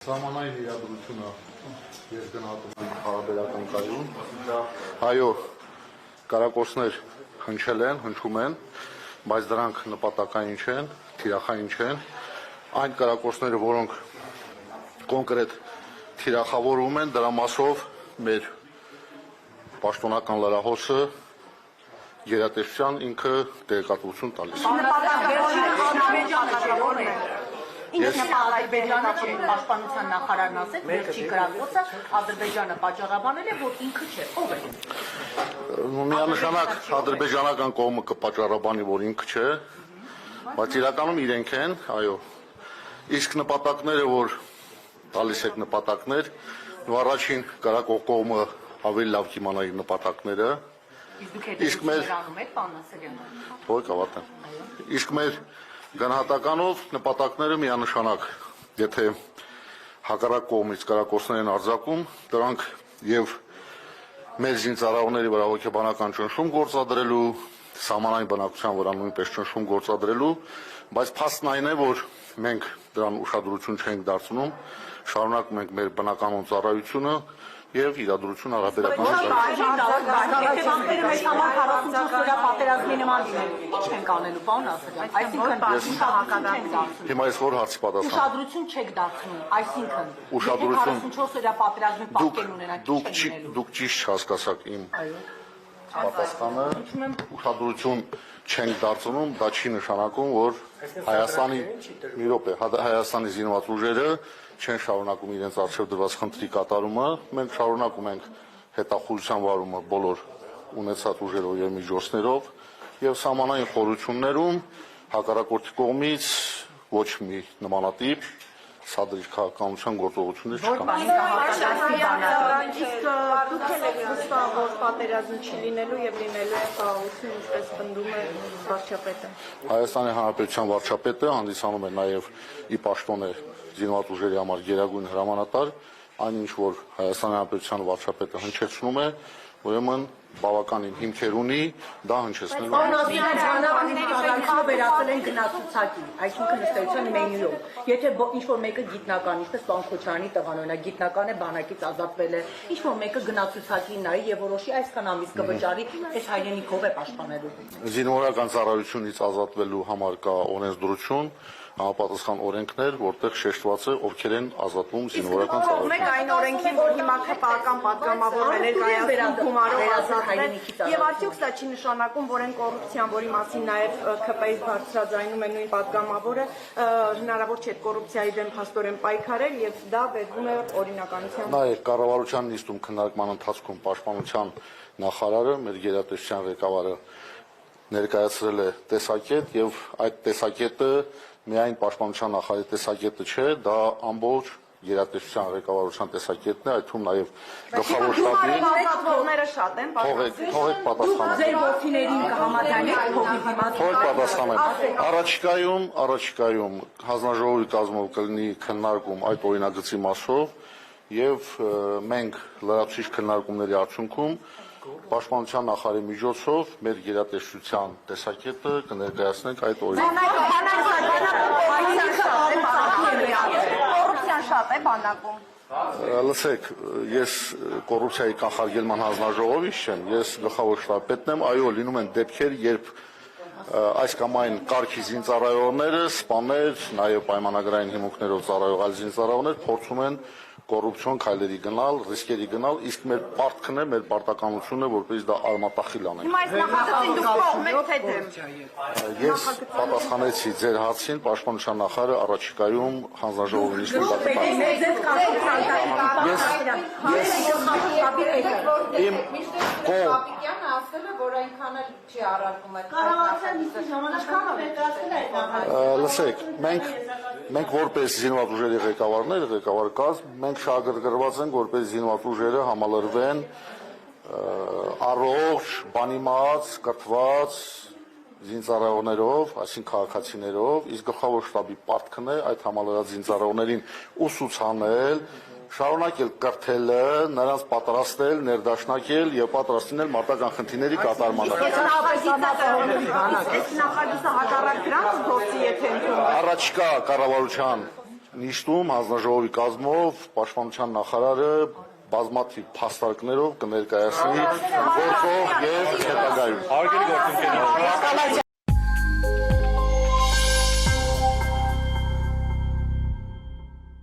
Սամանային իրադրությունը ես գնահատում եմ հարաբերական կայուն, այո, կարակորցներ հնչել են, հնչում են, բայց դրանք նպատակային չեն, թիրախային չեն, այն կարակորցները, որոնք կոնկրետ թիրախավորում են, դրա մասով մեր պաշտոնական լրահոսը գերատեսչության ինքը տեղեկատվություն տալիս։ Ինչ Ադրբեջանը պաշտպանության նախարարն ասեց, վերջի կրակոցը Ադրբեջանը պատճառաբանել է, որ ինքը չէ, ով է։ Միանշանակ ադրբեջանական կողմը կպատճառաբանի, որ ինքը չէ, բայց իրականում իրենք են, այո։ Իսկ նպատակները, որ տալիս եք նպատակներ, առաջին կարակող կողմը ավելի լավ կիմանա իր նպատակները։ Իսկ մեր անում եք, պարոն Ասելյան։ Ոչ, կավարտեմ։ Իսկ մեր գնահատականով նպատակները միանշանակ, եթե հակառակ կողմից կարակորցներ են արձակում, դրանք եւ մեր զինծառայողների վրա հոգեբանական ճնշում գործադրելու, սահմանային բնակության վրա նույնպես ճնշում գործադրելու, բայց փաստն այն է, որ մենք դրան ուշադրություն չենք դարձնում, շարունակում ենք մեր բնականոն ծառայությունը եւ իրադրություն հարաբերական պատերազմի նման ինչ ենք անելու, պարոն Ասելյան, այսինքն Հիմա ես որ հարցի պատասխան ուշադրություն չեք դարձնում, այսինքն ուշադրություն 44-օրյա պատերազմի պատկերն ունենաք դուք ճիշտ չհասկացաք իմ պատասխանը, ուշադրություն չենք դարձնում, դա չի նշանակում, որ Հայաստանի մի րոպե, Հայաստանի զինված ուժերը չեն շարունակում իրենց առջև դրված խնդրի կատարումը, մենք շարունակում ենք հետախուզության վարումը բոլոր ունեցած ուժերով եւ միջոցներով եւ սահմանային խորություններում հակառակորդի կողմից ոչ մի նմանատիպ սադրիչ քաղաքականության գործողություններ չկան։ Իսկ դուք եք վստահ, որ պատերազմ չի լինելու եւ լինելու է խաղաղություն, ինչպես պնդում է վարչապետը։ Հայաստանի Հանրապետության վարչապետը հանդիսանում է նաեւ ի պաշտոնե զինված ուժերի համար գերագույն հրամանատար, այնինչ որ Հայաստանի Հանրապետության վարչապետը հնչեցնում է, ուրեմն բավականին հիմքեր ունի, դա հնչեցնելու է։ Բանականները վերածել են գնացուցակի, այսինքն ըստ էության մենյուով։ Եթե ինչ-որ մեկը գիտնական, ինչպես պարոն Քոչարյանի տղան օրինակ գիտնական է, բանակից ազատվել է, ինչ-որ մեկը գնացուցակի նայի եւ որոշի այսքան ամիս կվճարի, այս հայրենիքով է պաշտպանելու։ Զինվորական ծառայությունից ազատվելու համար կա օրենսդրություն, համապատասխան օրենքներ, որտեղ շեշտված է ովքեր են ազատվում զինվորական ծառայությունից։ Մեկ այն օրենքին, որ հիմա ԿՊԱ-կան պատգամավորը ներկայացնում գումարով ազատվել, եւ արդյոք սա չի նշանակում, որ այն կոռուպցիան, որի մասին նաեւ ԿՊ-ից բարձրաձայնում է նույն պատգամավորը, հնարավոր չէ կոռուպցիայի դեմ փաստորեն պայքարել եւ դա վերվում է օրինականության։ Նայեք, կառավարության նիստում քննարկման ընթացքում պաշտպանության նախարարը, մեր գերատեսչության ղեկավարը ներկայացրել է տեսակետ եւ այդ տեսակետը միայն պաշտպանության նախարարի տեսակետը չէ, դա ամբողջ գերատեսչության ղեկավարության տեսակետն է, այդ թվում նաեւ գլխավոր շտաբի պատվողները շատ են, թողեք պատասխանեմ։ Ձեր որդիներին կհամաձայնեք փողի դիմաց։ Թողեք պատասխանեմ։ Առաջիկայում հանձնաժողովի կազմով կլինի քննարկում այդ օրինագծի մասով եւ մենք լրացուցիչ քննարկումների արդյունքում Պաշտպանության նախարարի միջոցով մեր գերատեսչության տեսակետը կներկայացնենք այդ կոռուպցիան շատ է բանակում։ Լսեք, ես կոռուպցիայի կանխարգելման հանձնաժողովից չեմ, ես գլխավոր շտաբպետն եմ, այո, լինում են դեպքեր, երբ այս կամ այն կարգի զինծառայողները, սպաներ, նաև պայմանագրային հիմունքներով ծառայող այլ զինծառայողներ փորձում են կոռուպցիոն քայլերի գնալ, ռիսկերի գնալ, իսկ մեր պարտքն է, մեր պարտականությունն է, որպես դա արմատախիլ անենք։ Հիմա այս նախագծին դուք կողմ եք թե դեմ։ Ես պատասխանեցի ձեր հարցին, պաշտպանության նախարարը առաջիկայում հանձնաժողովի նիստում Կապիկյանը ասել է, որ այնքան էլ չի առարկում այդ Լսեք, մենք որպես զինված ուժերի ղեկավարներ, ղեկավար կազմ, մենք շահագրգռված ենք, որպես զինված ուժերը համալրվեն առողջ, բանիմաց, կրթված զինծառայողներով, այսինքն քաղաքացիներով, իսկ գլխավոր շտաբի պարտքն է այդ համալրած զինծառայողներին ուսուցանել, շարունակել կրթելը, նրանց պատրաստել, ներդաշնակել եւ պատրաստ լինել մարտական խնդիրների կատարմանը։ Այս նախագիծը հակառակ դրանց գործի եթե ընդունվի։ Առաջիկա կառավարության նիստում հանձնաժողովի կազմով պաշտպանության նախարարը բազմաթիվ փաստարկներով կներկայացնի գործող եւ հետագայում։ Արգելի գործընկերներ,